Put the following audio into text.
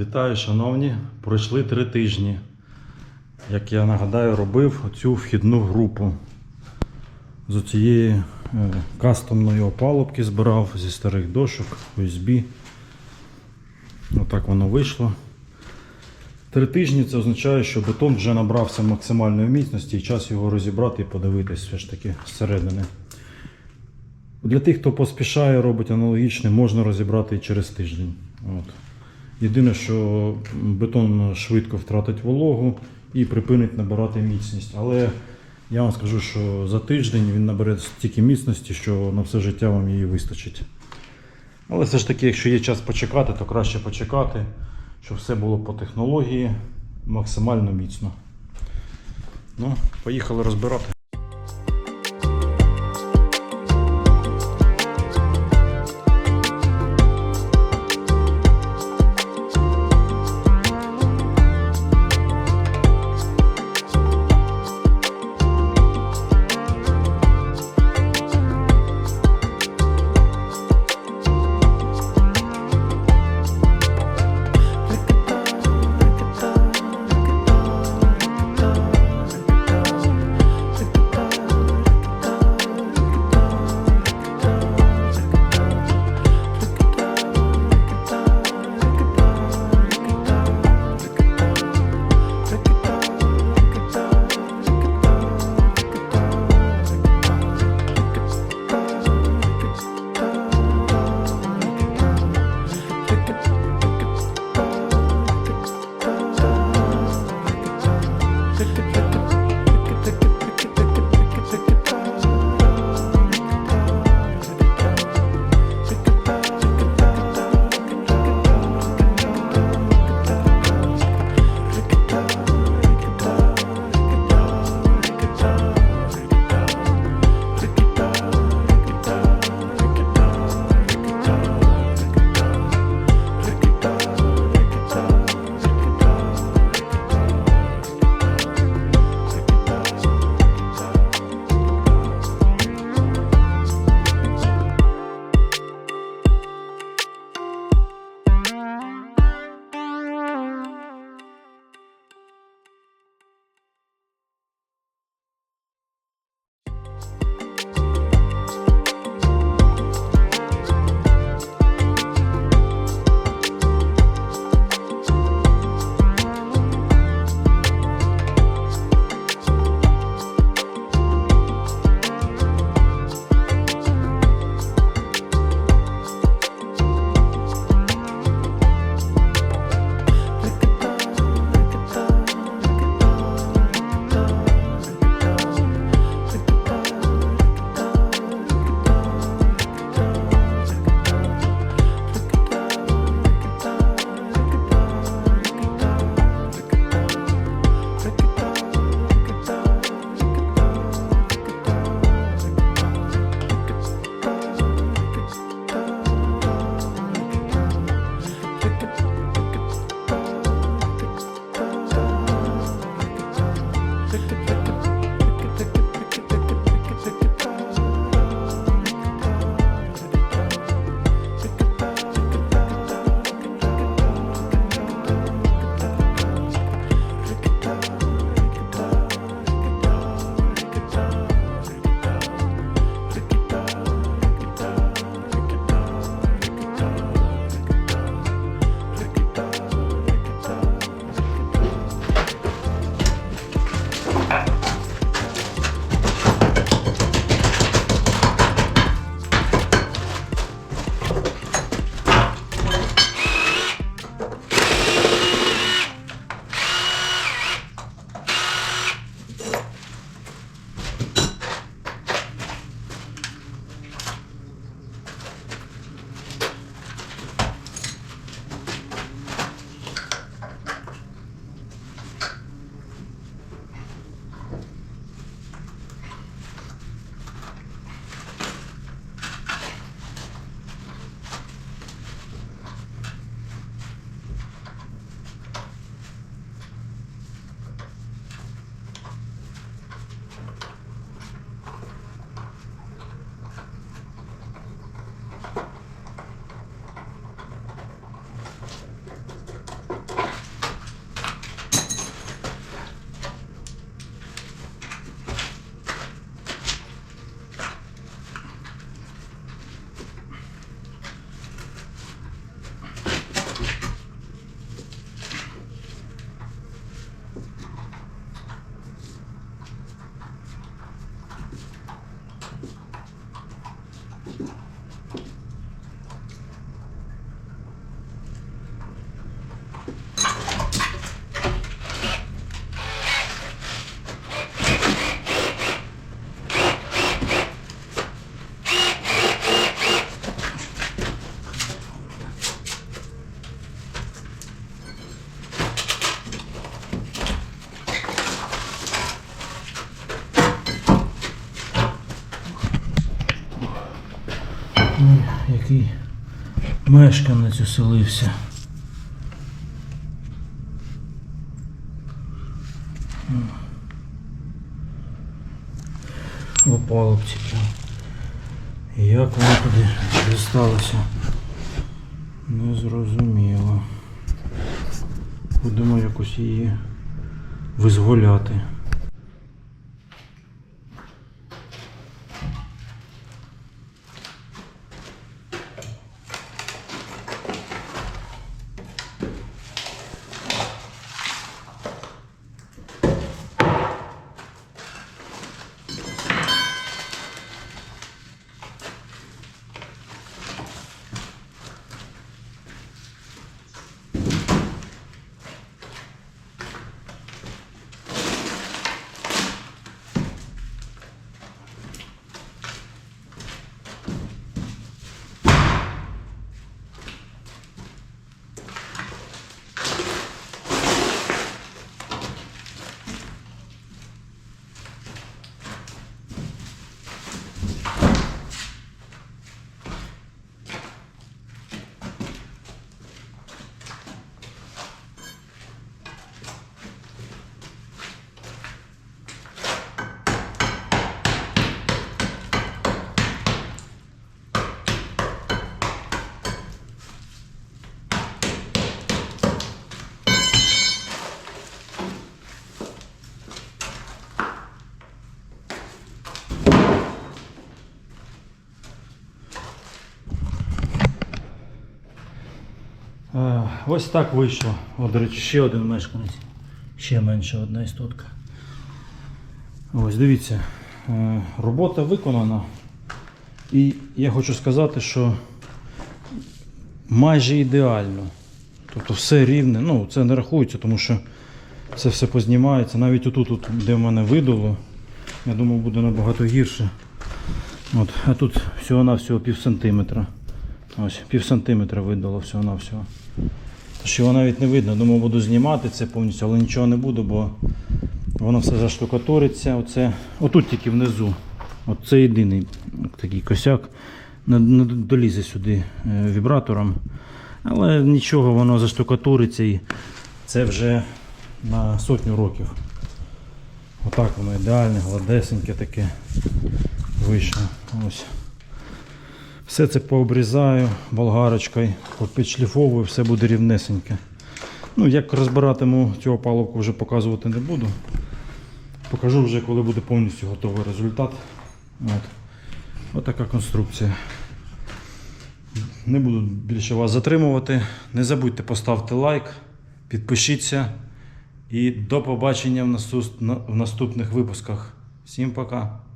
Вітаю, шановні! Пройшли 3 тижні. Як я нагадаю, робив оцю вхідну групу. З цієї кастомної опалубки збирав зі старих дошок, USB. Отак воно вийшло. 3 тижні це означає, що бетон вже набрався максимальної міцності і час його розібрати і подивитись все ж таки зсередини. Для тих, хто поспішає, робить аналогічне, можна розібрати і через тиждень. Єдине, що бетон швидко втратить вологу і припинить набирати міцність. Але я вам скажу, що за тиждень він набере стільки міцності, що на все життя вам її вистачить. Але все ж таки, якщо є час почекати, то краще почекати, щоб все було по технології максимально міцно. Ну, поїхали розбирати. такий мешканець оселився. В опалубці. Як воно туди дісталося? Не зрозуміло. Будемо якось її визволяти. Ось так вийшло. От, до речі, ще один мешканець. Ще менше одна істотка. Ось, дивіться, робота виконана. І я хочу сказати, що майже ідеально. Тобто все рівне. Ну, це не рахується, тому що це все познімається. Навіть отут, де в мене видуло, я думав, буде набагато гірше. От, а тут всього-навсього пів сантиметра. Ось, пів сантиметра видало всього-навсього. Тож його навіть не видно. Думав, буду знімати це повністю, але нічого не буду, бо воно все заштукатуриться. Оце, отут тільки внизу. От це єдиний такий косяк. Не долізе сюди вібратором. Але нічого, воно заштукатуриться і це вже на сотню років. Отак воно ідеальне, гладесеньке таке вийшло. Ось. Все це пообрізаю болгарочкою, підшліфовую, все буде рівнесеньке. Ну, як розбиратиму цю опалубку, вже показувати не буду. Покажу вже, коли буде повністю готовий результат. Ось така конструкція. Не буду більше вас затримувати. Не забудьте поставити лайк, підпишіться і до побачення в наступних випусках. Всім пока!